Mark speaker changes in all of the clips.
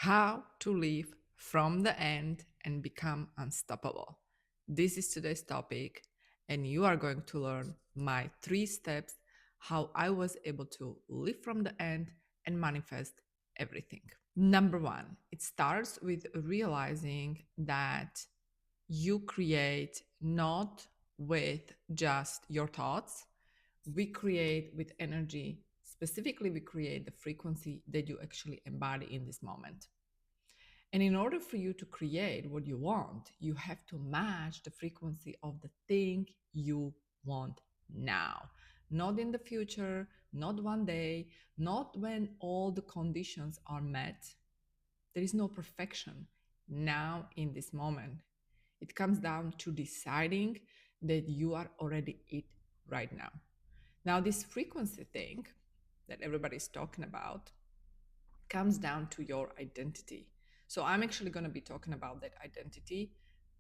Speaker 1: How to live from the end and become unstoppable. This is today's topic, and you are going to learn my 3 steps how I was able to live from the end and manifest everything. Number one, it starts with realizing that you create not with just your thoughts, we create with energy. Specifically, we create the frequency that you actually embody in this moment. And in order for you to create what you want, you have to match the frequency of the thing you want now. Not in the future, not one day, not when all the conditions are met. There is no perfection now in this moment. It comes down to deciding that you are already it right now. Now, this frequency thing that everybody's talking about comes down to your identity. So I'm actually going to be talking about that identity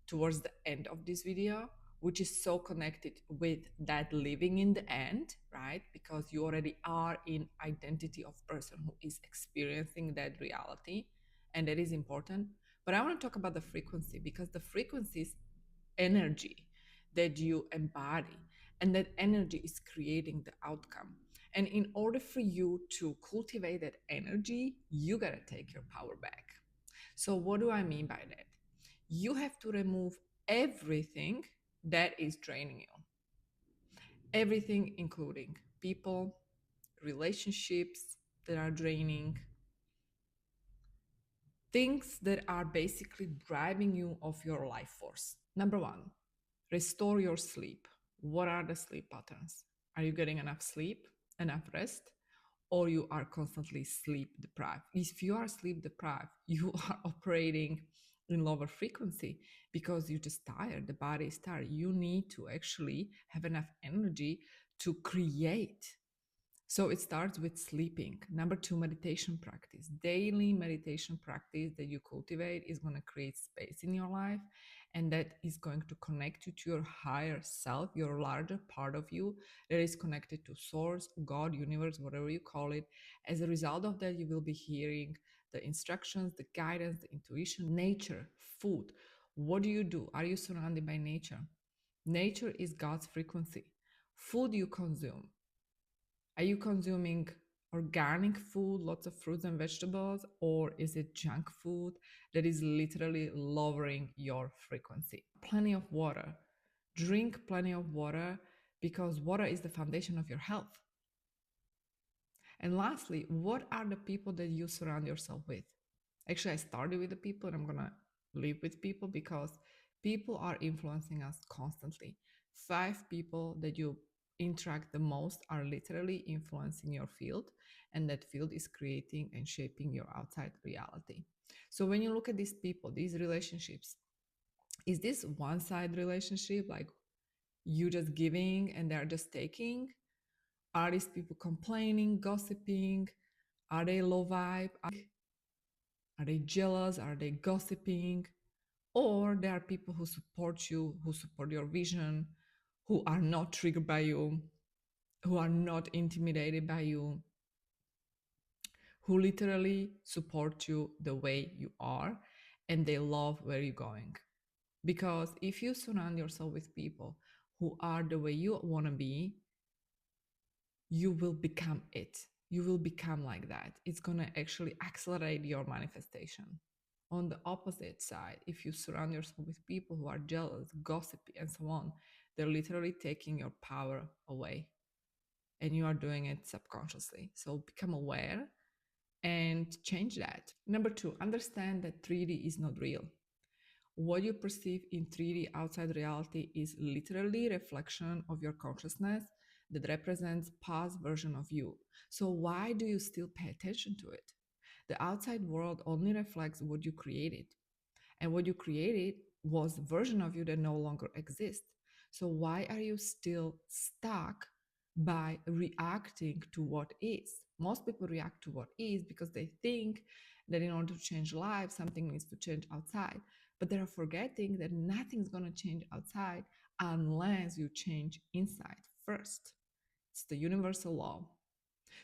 Speaker 1: towards the end of this video, which is so connected with that living in the end, right? Because you already are in identity of person who is experiencing that reality, and that is important. But I want to talk about the frequency, because the frequency is energy that you embody, and that energy is creating the outcome. And in order for you to cultivate that energy, you got to take your power back. So, what do I mean by that? You have to remove everything that is draining you, everything, including people, relationships that are draining, things that are basically driving you off your life force. Number one, restore your sleep. What are the sleep patterns? Are you getting enough sleep, enough rest, or you are constantly sleep deprived? If you are sleep deprived, you are operating in lower frequency because you're just tired. The body is tired. You need to actually have enough energy to create. So it starts with sleeping. Number two, meditation practice. Daily meditation practice that you cultivate is going to create space in your life, and that is going to connect you to your higher self, your larger part of you that is connected to source, God, universe, whatever you call it. As a result of that, you will be hearing the instructions, the guidance, the intuition, nature, food. What do? Are you surrounded by nature? Nature is God's frequency. Food you consume, are you consuming organic food, lots of fruits and vegetables, or is it junk food that is literally lowering your frequency? Plenty of water. Drink plenty of water, because water is the foundation of your health. And lastly, what are the people that you surround yourself with? Actually, I started with the people and I'm going to live with people, because people are influencing us constantly. 5 people that you interact the most are literally influencing your field, and that field is creating and shaping your outside reality. So when you look at these people, these relationships, is this one-side relationship, like you just giving and they're just taking? Are these people complaining, gossiping? Are they low vibe? Are they jealous? Are they gossiping? Or there are people who support you, who support your vision, who are not triggered by you, who are not intimidated by you, who literally support you the way you are, and they love where you're going. Because if you surround yourself with people who are the way you want to be, you will become it. You will become like that. It's going to actually accelerate your manifestation. On the opposite side, if you surround yourself with people who are jealous, gossipy, and so on, they're literally taking your power away, and you are doing it subconsciously. So become aware and change that. Number two, understand that 3D is not real. What you perceive in 3D outside reality is literally a reflection of your consciousness that represents past version of you. So why do you still pay attention to it? The outside world only reflects what you created. And what you created was a version of you that no longer exists. So why are you still stuck by reacting to what is? Most people react to what is because they think that in order to change life, something needs to change outside. But they're forgetting that nothing's going to change outside unless you change inside first. It's the universal law.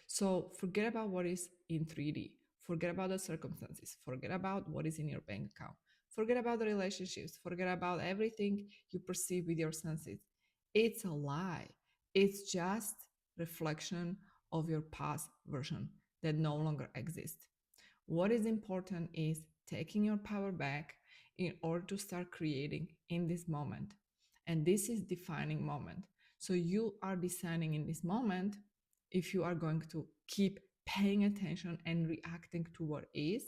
Speaker 1: So forget about what is in 3D. Forget about the circumstances. Forget about what is in your bank account. Forget about the relationships. Forget about everything you perceive with your senses. It's a lie. It's just reflection of your past version that no longer exists. What is important is taking your power back in order to start creating in this moment. And this is defining moment. So you are deciding in this moment if you are going to keep paying attention and reacting to what is.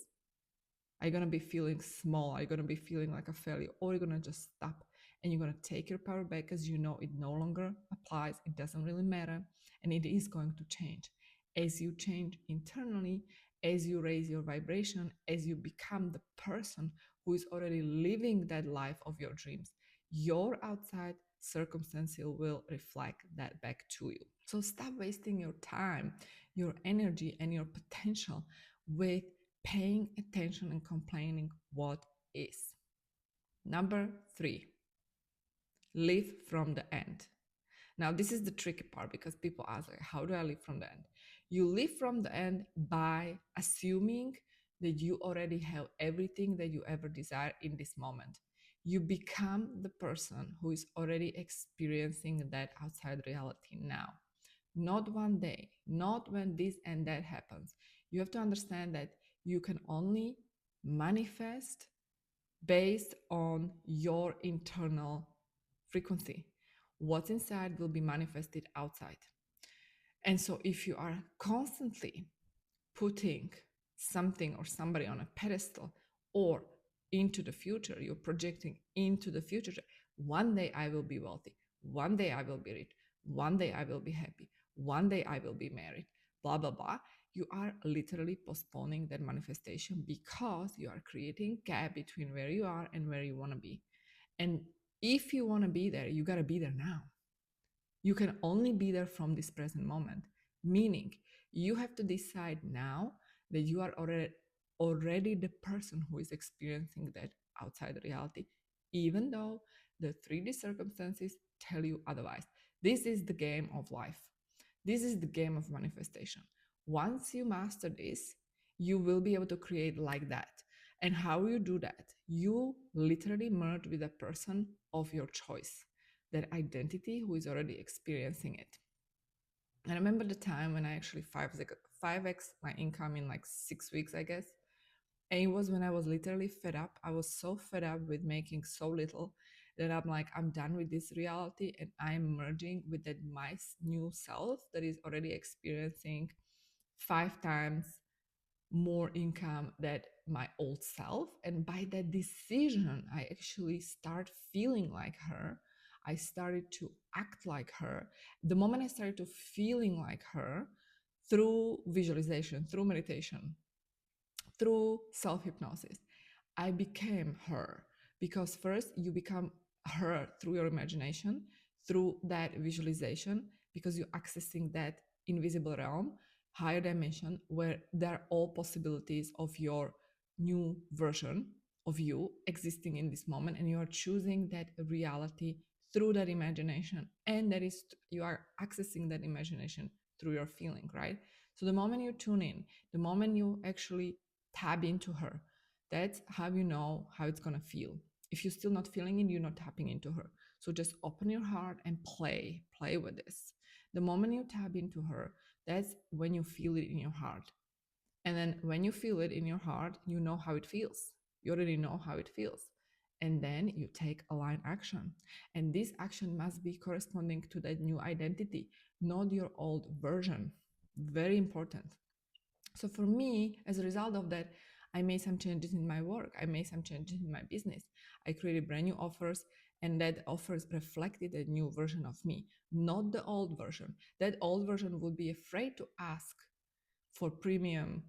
Speaker 1: Are you going to be feeling small? Are you going to be feeling like a failure? Or are you going to just stop and you're going to take your power back because you know it no longer applies, it doesn't really matter, and it is going to change. As you change internally, as you raise your vibration, as you become the person who is already living that life of your dreams, your outside circumstances will reflect that back to you. So stop wasting your time, your energy, and your potential with paying attention and complaining what is. Number 3, live from the end. Now, this is the tricky part because people ask, like, how do I live from the end? You live from the end by assuming that you already have everything that you ever desire in this moment. You become the person who is already experiencing that outside reality now. Not one day, not when this and that happens. You have to understand that you can only manifest based on your internal frequency. What's inside will be manifested outside. And so if you are constantly putting something or somebody on a pedestal or into the future, you're projecting into the future, one day I will be wealthy, one day I will be rich, one day I will be happy, one day I will be married, blah, blah, blah. You are literally postponing that manifestation because you are creating gap between where you are and where you want to be. And if you want to be there, you got to be there now. You can only be there from this present moment, meaning you have to decide now that you are already the person who is experiencing that outside reality, even though the 3D circumstances tell you otherwise. This is the game of life. This is the game of manifestation. Once you master this, you will be able to create like that. And how you do that? You literally merge with a person of your choice, that identity who is already experiencing it. I remember the time when I actually 5x my income in like 6 weeks, I guess. And it was when I was literally fed up. I was so fed up with making so little that I'm like, I'm done with this reality and I'm merging with that my new self that is already experiencing 5 times more income than my old self. And by that decision, I actually start feeling like her. I started to act like her. The moment I started to feeling like her through visualization, through meditation, through self-hypnosis, I became her. Because first you become her through your imagination, through that visualization, because you're accessing that invisible realm, higher dimension, where there are all possibilities of your new version of you existing in this moment, and you are choosing that reality through that imagination, and that is you are accessing that imagination through your feeling, right? So the moment you tune in, the moment you actually tap into her, that's how you know how it's gonna feel. If you're still not feeling it, you're not tapping into her. So just open your heart and play with this. The moment you tap into her, that's when you feel it in your heart. And then when you feel it in your heart, you know how it feels. You already know how it feels. And then you take aligned action. And this action must be corresponding to that new identity, not your old version. Very important. So for me, as a result of that, I made some changes in my work. I made some changes in my business. I created brand new offers, and that offers reflected a new version of me, not the old version. That old version would be afraid to ask for premium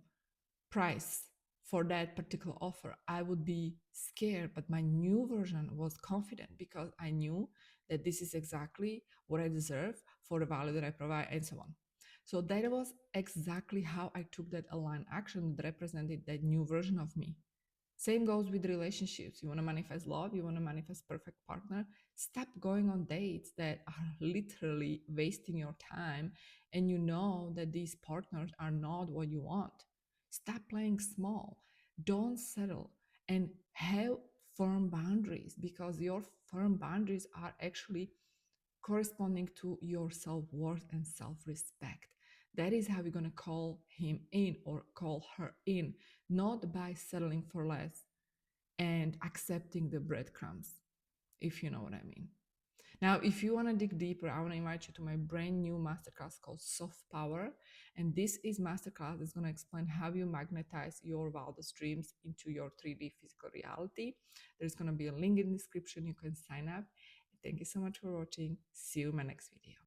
Speaker 1: price for that particular offer. I would be scared, but my new version was confident because I knew that this is exactly what I deserve for the value that I provide, and so on. So that was exactly how I took that aligned action that represented that new version of me. Same goes with relationships. You want to manifest love, you want to manifest perfect partner. Stop going on dates that are literally wasting your time, and you know that these partners are not what you want. Stop playing small. Don't settle and have firm boundaries, because your firm boundaries are actually corresponding to your self-worth and self-respect. That is how you're going to call him in or call her in, not by settling for less and accepting the breadcrumbs, if you know what I mean. Now, if you want to dig deeper, I want to invite you to my brand new masterclass called Soft Power. And this is masterclass that's going to explain how you magnetize your wildest dreams into your 3D physical reality. There's going to be a link in the description. You can sign up. Thank you so much for watching. See you in my next video.